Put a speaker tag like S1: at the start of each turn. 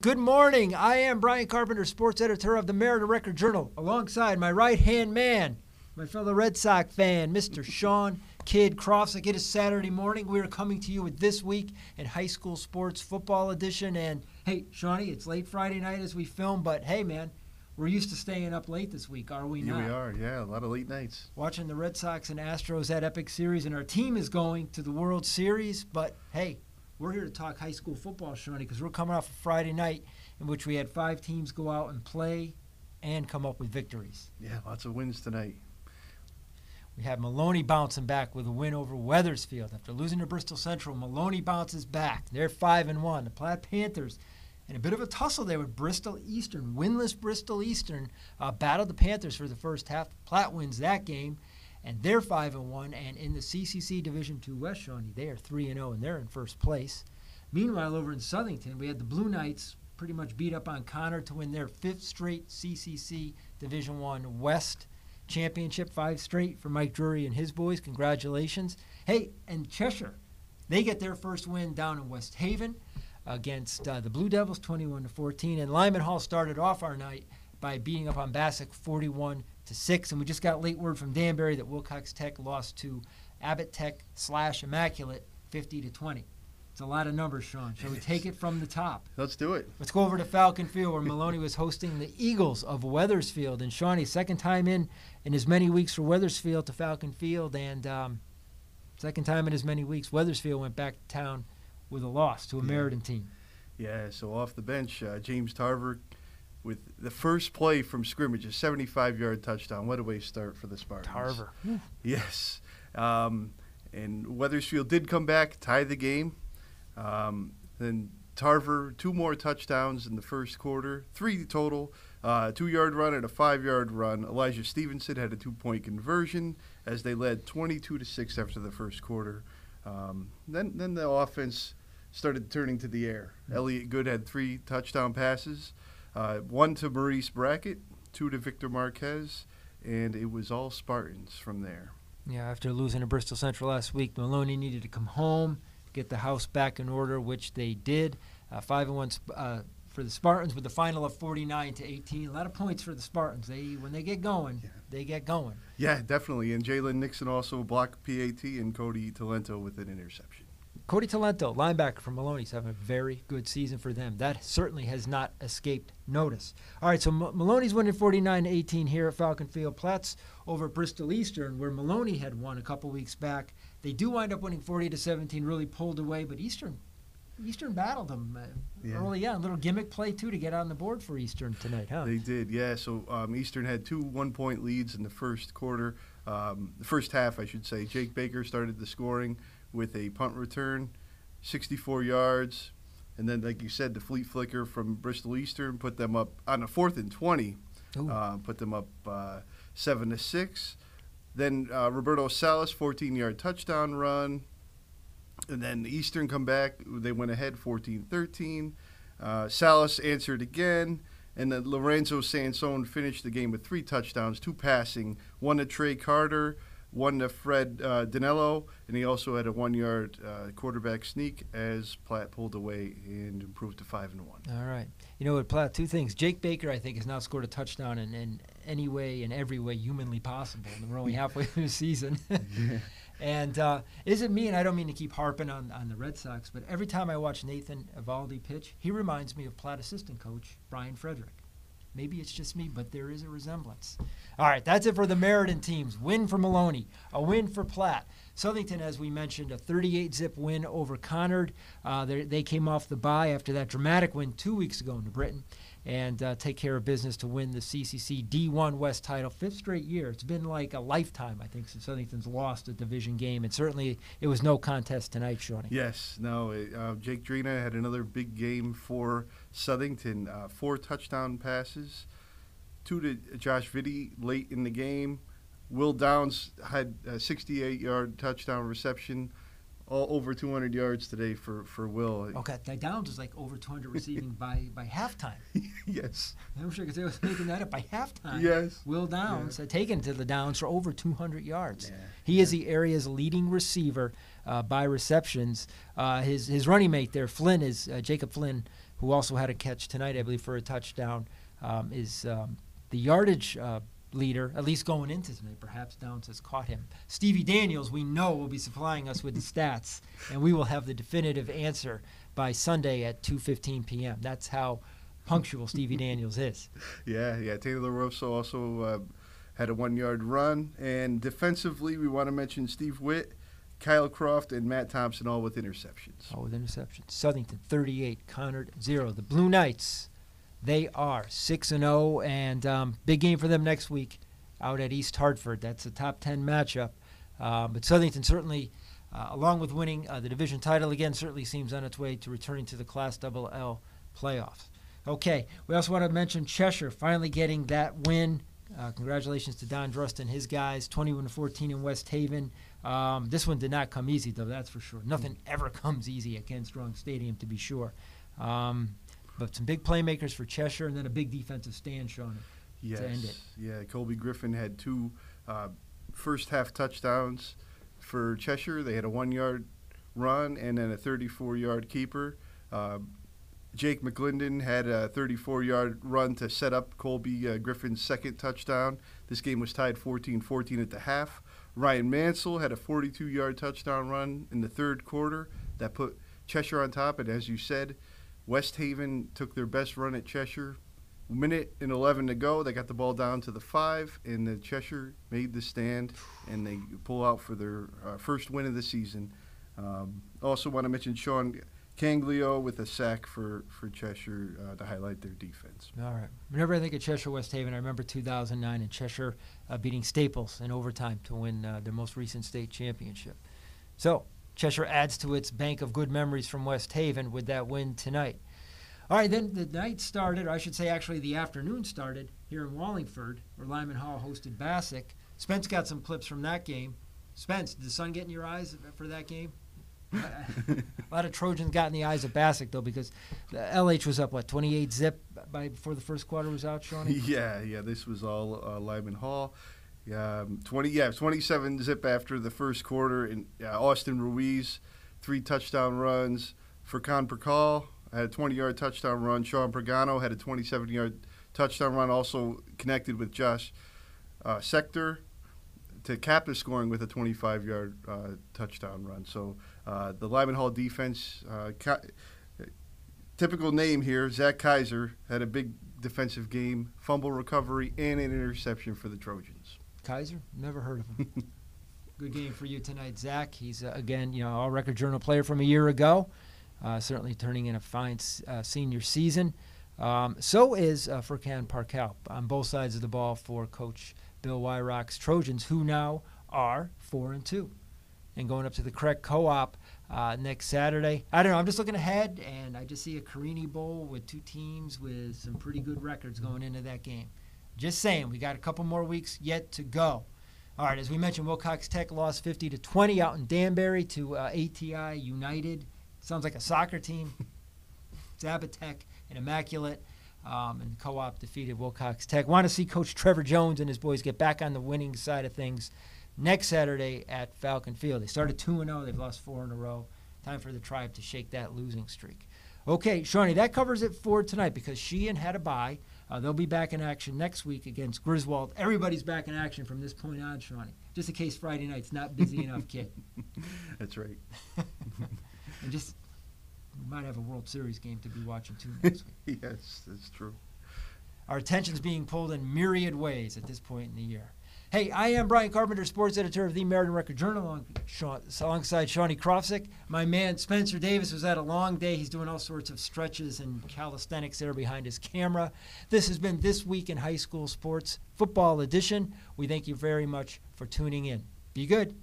S1: Good morning. I am Bryant, Carpenter, sports editor of the Merit and Record Journal, alongside my right-hand man, my fellow Red Sox fan, Mr. Sean Kid Kroffsik. It is Saturday morning. We are coming to you with This Week in High School Sports Football Edition. And, hey, Shawnee, it's late Friday night as we film, but, hey, man, we're used to staying up late this week, are we not?
S2: Here we are, yeah, a lot of late nights.
S1: Watching the Red Sox and Astros, that epic series, and our team is going to the World Series, but, hey, we're here to talk high school football, Shawnee, because we're coming off a Friday night in which we had 5 teams go out and play and come up with victories.
S2: Yeah, lots of wins tonight.
S1: We have Maloney bouncing back with a win over Wethersfield. After losing to Bristol Central, Maloney bounces back. They're 5-1. The Platt Panthers, in a bit of a tussle there with Bristol Eastern. Winless Bristol Eastern battled the Panthers for the first half. Platt wins that game, and they're 5-1. And in the CCC Division II West, Shawnee, they are 3-0, and they're in first place. Meanwhile, over in Southington, we had the Blue Knights pretty much beat up on Connor to win their 5th straight CCC Division I West championship, 5 straight for Mike Drury and his boys. Congratulations. Hey, and Cheshire, they get their first win down in West Haven against the Blue Devils, 21-14. And Lyman Hall started off our night by beating up on Bassick, 41-6. And we just got late word from Danbury that Wilcox Tech lost to Abbott Tech / Immaculate, 50-20. It's a lot of numbers, Sean. Shall we take it from the top?
S2: Let's do it.
S1: Let's go over to Falcon Field, where Maloney was hosting the Eagles of Wethersfield. And Shawnee, second time in as many weeks for Wethersfield to Falcon Field, and second time in as many weeks, Wethersfield went back to town with a loss to a Meriden team.
S2: Yeah, so off the bench, James Tarver with the first play from scrimmage, a 75-yard touchdown. What a way to start for the Spartans.
S1: Tarver.
S2: Yes. And Wethersfield did come back, tie the game. Then Tarver, 2 more touchdowns in the first quarter, 3 total, 2-yard run and a 5-yard run. Elijah Stevenson had a 2-point conversion as they led 22-6 after the first quarter. Then the offense started turning to the air. Elliot Good had 3 touchdown passes, 1 to Maurice Brackett, 2 to Victor Marquez, and it was all Spartans from there.
S1: Yeah, after losing to Bristol Central last week, Maloney needed to come home, get the house back in order, which they did. 5-1 for the Spartans with a final of 49-18. A lot of points for the Spartans. When they get going, they get going.
S2: Yeah, definitely. And Jalen Nixon also blocked PAT, and Cody Talento with an interception.
S1: Cody Talento, linebacker from Maloney, is having a very good season for them. That certainly has not escaped notice. All right, so Maloney's winning 49-18 here at Falcon Field. Platt's over at Bristol Eastern, where Maloney had won a couple weeks back. They do wind up winning 40-17, really pulled away, but Eastern battled them early on. A little gimmick play, too, to get on the board for Eastern tonight, huh?
S2: They did, yeah. So Eastern had 2 one-point leads in the first quarter. The first half, I should say. Jake Baker started the scoring with a punt return, 64 yards. And then, like you said, the fleet flicker from Bristol Eastern put them up on a 4th and 20, put them up 7-6. Then Roberto Salas, 14-yard touchdown run. And then Eastern come back. They went ahead 14-13. Salas answered again. And then Lorenzo Sansone finished the game with 3 touchdowns, 2 passing, 1 to Trey Carter, 1 to Fred Danello, and he also had a 1-yard quarterback sneak as Platt pulled away and improved to 5-1.
S1: All right. You know what, Platt, 2 things. Jake Baker, I think, has now scored a touchdown in any way, in every way humanly possible. And we're only halfway through the season.
S2: Yeah.
S1: And is it me, and I don't mean to keep harping on the Red Sox, but every time I watch Nathan Evaldi pitch, he reminds me of Platt assistant coach Brian Frederick. Maybe it's just me, but there is a resemblance. All right, that's it for the Meriden teams. Win for Maloney, a win for Platt. Southington, as we mentioned, a 38-zip win over Conard. They came off the bye after that dramatic win 2 weeks ago in New Britain and take care of business to win the CCC D1 West title. 5th straight year. It's been like a lifetime, I think, since Southington's lost a division game, and certainly it was no contest tonight, Shawnee.
S2: Yes, no. Jake Drina had another big game for Southington. 4 touchdown passes, 2 to Josh Vitti late in the game. Will Downs had a 68-yard touchdown reception. All over 200 yards today for Will.
S1: Okay, that Downs is like over 200 receiving by halftime.
S2: Yes.
S1: I wish I could say I was making that up by halftime.
S2: Yes.
S1: Will Downs had taken to the Downs for over 200 yards.
S2: Yeah.
S1: He is the area's leading receiver by receptions. His running mate there, Flynn, is Jacob Flynn, who also had a catch tonight, I believe, for a touchdown, is the yardage leader, at least going into tonight. Perhaps Downs has caught him. Stevie Daniels, we know, will be supplying us with the stats, and we will have the definitive answer by Sunday at 2:15 p.m. That's how punctual Stevie Daniels is.
S2: Yeah. Taylor Rosso also had a 1-yard run. And defensively, we want to mention Steve Witt, Kyle Croft, and Matt Thompson, all with interceptions.
S1: Southington 38, Conard 0. The Blue Knights, they are 6-0, and big game for them next week out at East Hartford. That's a top 10 matchup. But Southington certainly, along with winning the division title again, certainly seems on its way to returning to the Class AA playoffs. Okay, we also want to mention Cheshire finally getting that win. Congratulations to Don Drust and his guys, 21-14 in West Haven. This one did not come easy, though, that's for sure. Nothing ever comes easy at Ken Strong Stadium, to be sure. But some big playmakers for Cheshire, and then a big defensive stand, Sean, to end it.
S2: Yeah, Colby Griffin had 2 first-half touchdowns for Cheshire. They had a 1-yard run and then a 34-yard keeper. Jake McClendon had a 34-yard run to set up Colby Griffin's second touchdown. This game was tied 14-14 at the half. Ryan Mansell had a 42-yard touchdown run in the third quarter that put Cheshire on top. And as you said, West Haven took their best run at Cheshire. Minute and 11 to go. They got the ball down to the 5, and the Cheshire made the stand, and they pull out for their first win of the season. Also want to mention Sean Canglio with a sack for Cheshire to highlight their defense.
S1: All right. Whenever I think of Cheshire West Haven, I remember 2009 and Cheshire beating Staples in overtime to win their most recent state championship. So Cheshire adds to its bank of good memories from West Haven with that win tonight. All right, then the night started, or I should say actually the afternoon started here in Wallingford, where Lyman Hall hosted Bassick. Spence got some clips from that game. Spence, did the sun get in your eyes for that game? A lot of Trojans got in the eyes of Bassick, though, because the LH was up, 28-zip before the first quarter was out, Shawnee?
S2: Yeah, this was all Lyman Hall. 27-zip after the first quarter. And Austin Ruiz, 3 touchdown runs. Furkan Perkal had a 20-yard touchdown run. Sean Pagano had a 27-yard touchdown run, also connected with Josh Sector to cap the scoring with a 25-yard touchdown run. So the Lyman Hall defense, typical name here, Zach Kaiser, had a big defensive game, fumble recovery, and an interception for the Trojans.
S1: Kaiser? Never heard of him. Good game for you tonight, Zach. He's, again, all-record journal player from a year ago. Certainly turning in a fine senior season. So is Furkan Perkal on both sides of the ball for Coach Bill Wyrock's Trojans, who now are 4-2 and going up to the Craig Co-op next Saturday. I don't know. I'm just looking ahead, and I just see a Carini Bowl with 2 teams with some pretty good records going into that game. Just saying, we got a couple more weeks yet to go. All right, as we mentioned, Wilcox Tech lost 50-20 out in Danbury to ATI United. Sounds like a soccer team. Zabatech and Immaculate. And Co-op defeated Wilcox Tech. Want to see Coach Trevor Jones and his boys get back on the winning side of things next Saturday at Falcon Field. They started 2-0. They've lost 4 in a row. Time for the Tribe to shake that losing streak. Okay, Shawnee, that covers it for tonight because Sheehan had a bye. They'll be back in action next week against Griswold. Everybody's back in action from this point on, Shawnee. Just in case Friday night's not busy enough, kid.
S2: That's right.
S1: And just, we might have a World Series game to be watching too next week.
S2: Yes, that's true.
S1: Our attention's being pulled in myriad ways at this point in the year. Hey, I am Bryant Carpenter, sports editor of the Meriden Record-Journal, alongside Shawnee Kroffsik. My man Spencer Davis was at a long day. He's doing all sorts of stretches and calisthenics there behind his camera. This has been This Week in High School Sports Football Edition. We thank you very much for tuning in. Be good.